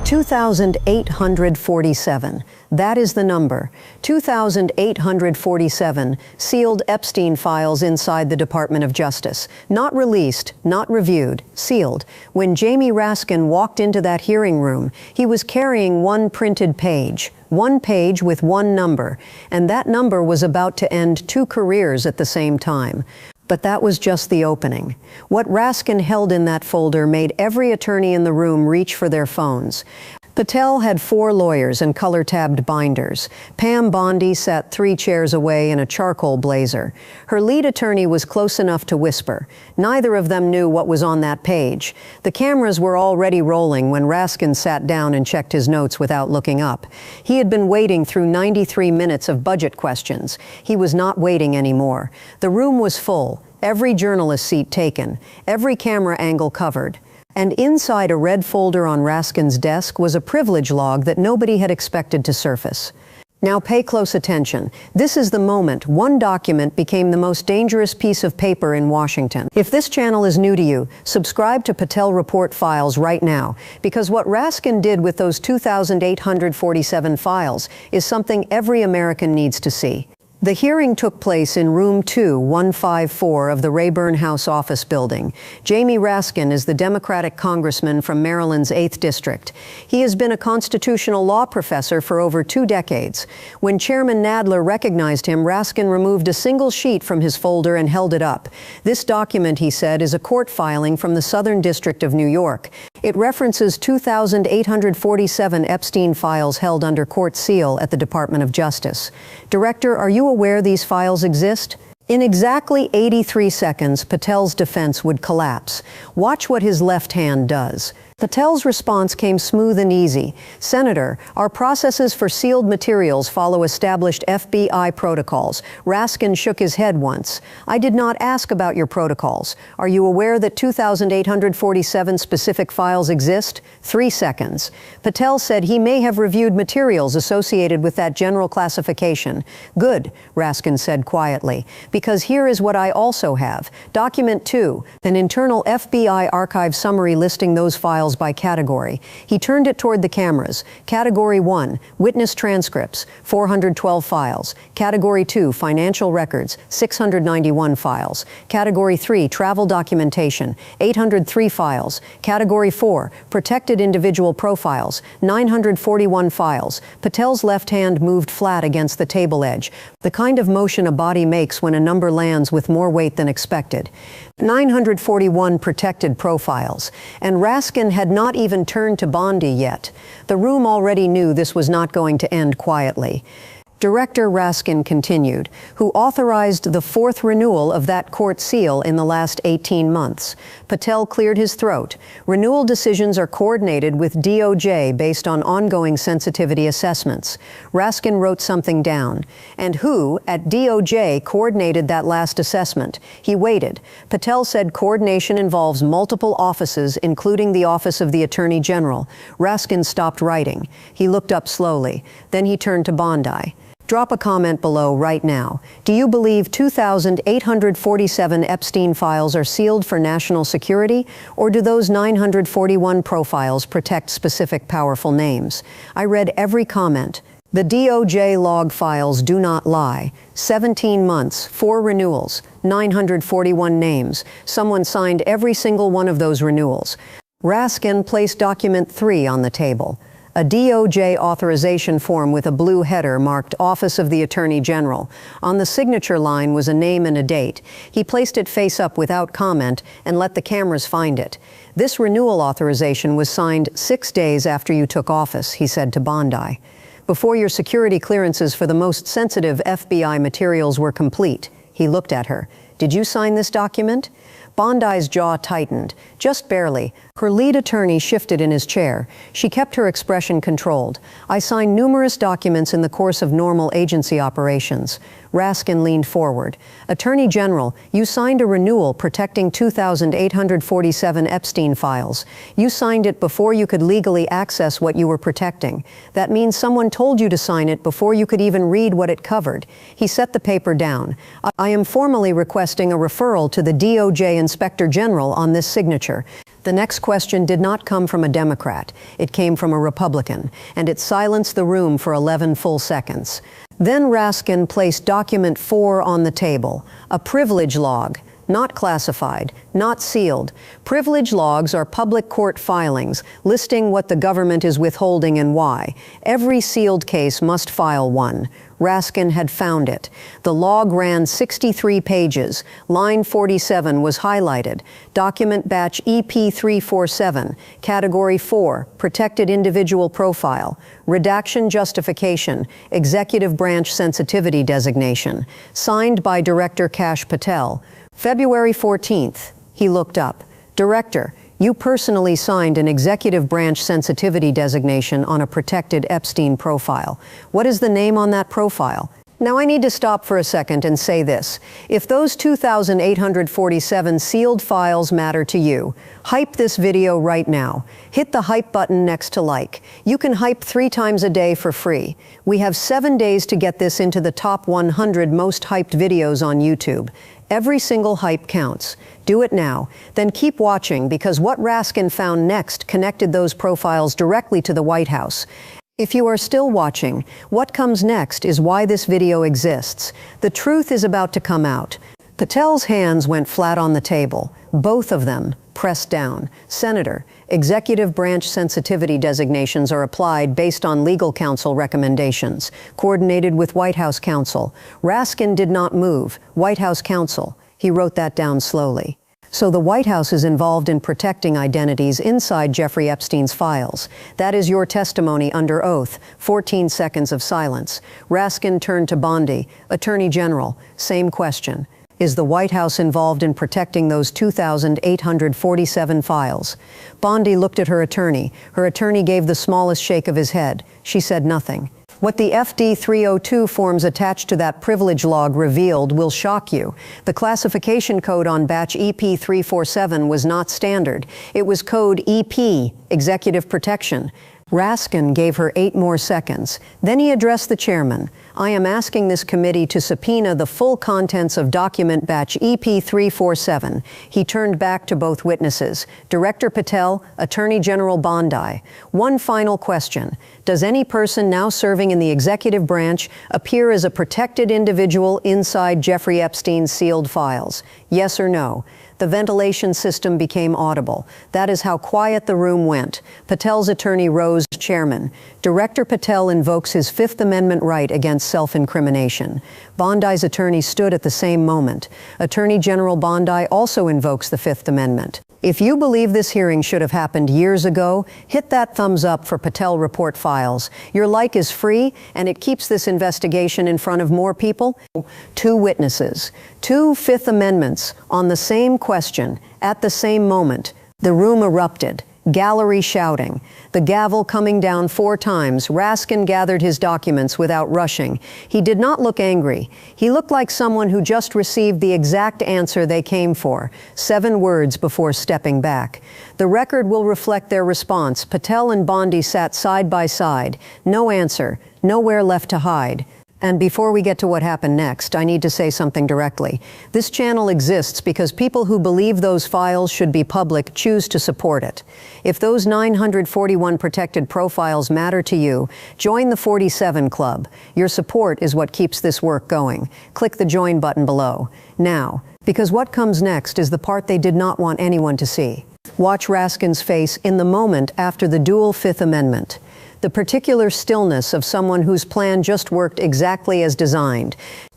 2,847. That is the number. 2,847 sealed Epstein files inside the Department of Justice. Not released, not reviewed, sealed. When Jamie Raskin walked into that hearing room, he was carrying one printed page. One page with one number. And that number was about to end 2 careers at the same time. But that was just the opening. What Raskin held in that folder made every attorney in the room reach for their phones. Patel had 4 lawyers and color-tabbed binders. Pam Bondi sat 3 chairs away in a charcoal blazer. Her lead attorney was close enough to whisper. Neither of them knew what was on that page. The cameras were already rolling when Raskin sat down and checked his notes without looking up. He had been waiting through 93 minutes of budget questions. He was not waiting anymore. The room was full, every journalist seat taken, every camera angle covered. And inside a red folder on Raskin's desk was a privilege log that nobody had expected to surface. Now pay close attention. This is the moment one document became the most dangerous piece of paper in Washington. If this channel is new to you, subscribe to Patel Report Files right now, because what Raskin did with those 2,847 files is something every American needs to see. The hearing took place in room 2154 of the Rayburn House office building. Jamie Raskin is the Democratic congressman from Maryland's 8th District. He has been a constitutional law professor for over 2 decades. When Chairman Nadler recognized him, Raskin removed a single sheet from his folder and held it up. This document, he said, is a court filing from the Southern District of New York. It references 2,847 Epstein files held under court seal at the Department of Justice. Director, are you aware these files exist? In exactly 83 seconds, Patel's defense would collapse. Watch what his left hand does. Patel's response came smooth and easy. Senator, our processes for sealed materials follow established FBI protocols. Raskin shook his head once. I did not ask about your protocols. Are you aware that 2,847 specific files exist? 3 seconds. Patel said he may have reviewed materials associated with that general classification. Good, Raskin said quietly, because here is what I also have. Document 2, an internal FBI archive summary listing those files by category. He turned it toward the cameras. Category 1, witness transcripts, 412 files. Category 2, financial records, 691 files. Category 3, travel documentation, 803 files. Category 4, protected individual profiles, 941 files. Patel's left hand moved flat against the table edge, the kind of motion a body makes when a number lands with more weight than expected. 941 protected profiles, and Raskin had not even turned to Bondi yet. The room already knew this was not going to end quietly. Director Raskin continued, who authorized the 4th renewal of that court seal in the last 18 months. Patel cleared his throat. Renewal decisions are coordinated with DOJ based on ongoing sensitivity assessments. Raskin wrote something down. And who, at DOJ, coordinated that last assessment? He waited. Patel said coordination involves multiple offices, including the Office of the Attorney General. Raskin stopped writing. He looked up slowly. Then he turned to Bondi. Drop a comment below right now. Do you believe 2,847 Epstein files are sealed for national security, or do those 941 profiles protect specific powerful names? I read every comment. The DOJ log files do not lie. 17 months, 4 renewals, 941 names. Someone signed every single one of those renewals. Raskin placed document 3 on the table. A DOJ authorization form with a blue header marked Office of the Attorney General. On the signature line was a name and a date. He placed it face up without comment and let the cameras find it. This renewal authorization was signed 6 days after you took office, he said to Bondi. Before your security clearances for the most sensitive FBI materials were complete. He looked at her. Did you sign this document? Bondi's jaw tightened, just barely. Her lead attorney shifted in his chair. She kept her expression controlled. I signed numerous documents in the course of normal agency operations. Raskin leaned forward. Attorney General, you signed a renewal protecting 2,847 Epstein files. You signed it before you could legally access what you were protecting. That means someone told you to sign it before you could even read what it covered. He set the paper down. I am formally requesting a referral to the DOJ Inspector General on this signature. The next question did not come from a Democrat. It came from a Republican, and it silenced the room for 11 full seconds. Then Raskin placed document 4 on the table, a privilege log. Not classified, not sealed. Privilege logs are public court filings listing what the government is withholding and why. Every sealed case must file one. Raskin had found it. The log ran 63 pages. Line 47 was highlighted. Document batch EP347, Category 4, Protected Individual Profile. Redaction Justification, Executive Branch Sensitivity Designation. Signed by Director Kash Patel. February 14th, he looked up. Director, you personally signed an executive branch sensitivity designation on a protected Epstein profile. What is the name on that profile? Now I need to stop for a second and say this. If those 2,847 sealed files matter to you, hype this video right now. Hit the hype button next to like. You can hype 3 times a day for free. We have 7 days to get this into the top 100 most hyped videos on YouTube. Every single hype counts. Do it now. Then keep watching, because what Raskin found next connected those profiles directly to the White House. If you are still watching, what comes next is why this video exists. The truth is about to come out. Patel's hands went flat on the table, both of them pressed down. Senator, executive branch sensitivity designations are applied based on legal counsel recommendations, coordinated with White House counsel. Raskin did not move. White House counsel. He wrote that down slowly. So the White House is involved in protecting identities inside Jeffrey Epstein's files. That is your testimony under oath. 14 seconds of silence. Raskin turned to Bondi, Attorney General. Same question. Is the White House involved in protecting those 2,847 files? Bondi looked at her attorney. Her attorney gave the smallest shake of his head. She said nothing. What the FD 302 forms attached to that privilege log revealed will shock you. The classification code on batch EP347 was not standard. It was code EP, Executive Protection. Raskin gave her 8 more seconds. Then he addressed the chairman. I am asking this committee to subpoena the full contents of document batch EP347. He turned back to both witnesses, Director Patel, Attorney General Bondi. One final question. Does any person now serving in the executive branch appear as a protected individual inside Jeffrey Epstein's sealed files? Yes or no? The ventilation system became audible. That is how quiet the room went. Patel's attorney rose. Chairman, Director Patel invokes his Fifth Amendment right against self-incrimination. Bondi's attorney stood at the same moment. Attorney General Bondi also invokes the Fifth Amendment. If you believe this hearing should have happened years ago, hit that thumbs up for Patel Report Files. Your like is free, and it keeps this investigation in front of more people. 2 witnesses, 2 Fifth Amendments on the same question at the same moment. The room erupted. Gallery shouting. The gavel coming down 4 times, Raskin gathered his documents without rushing. He did not look angry. He looked like someone who just received the exact answer they came for, 7 words before stepping back. The record will reflect their response. Patel and Bondi sat side by side. No answer, nowhere left to hide. And before we get to what happened next, I need to say something directly. This channel exists because people who believe those files should be public choose to support it. If those 941 protected profiles matter to you, join the 47 Club. Your support is what keeps this work going. Click the join button below. Now, because what comes next is the part they did not want anyone to see. Watch Raskin's face in the moment after the dual Fifth Amendment. The particular stillness of someone whose plan just worked exactly as designed.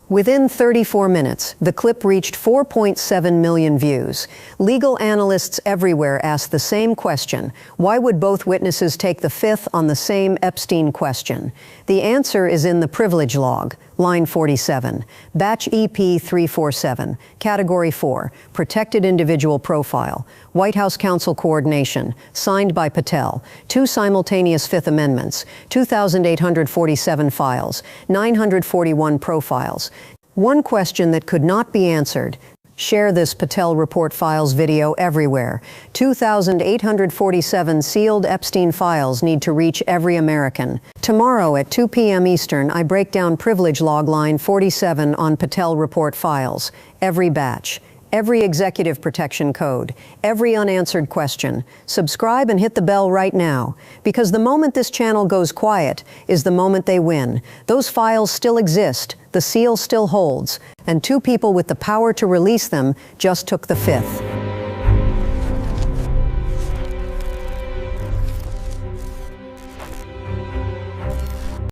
Within 34 minutes, the clip reached 4.7 million views. Legal analysts everywhere asked the same question. Why would both witnesses take the Fifth on the same Epstein question? The answer is in the privilege log, line 47, batch EP347, Category 4, Protected Individual Profile, White House Counsel Coordination, signed by Patel, 2 simultaneous Fifth Amendments, 2,847 files, 941 profiles. One question that could not be answered. Share this Patel Report Files video everywhere. 2,847 sealed Epstein files need to reach every American. Tomorrow at 2 p.m. Eastern, I break down privilege log line 47 on Patel Report Files. Every batch, every executive protection code, every unanswered question. Subscribe and hit the bell right now, because the moment this channel goes quiet is the moment they win. Those files still exist, the seal still holds, and two people with the power to release them just took the fifth.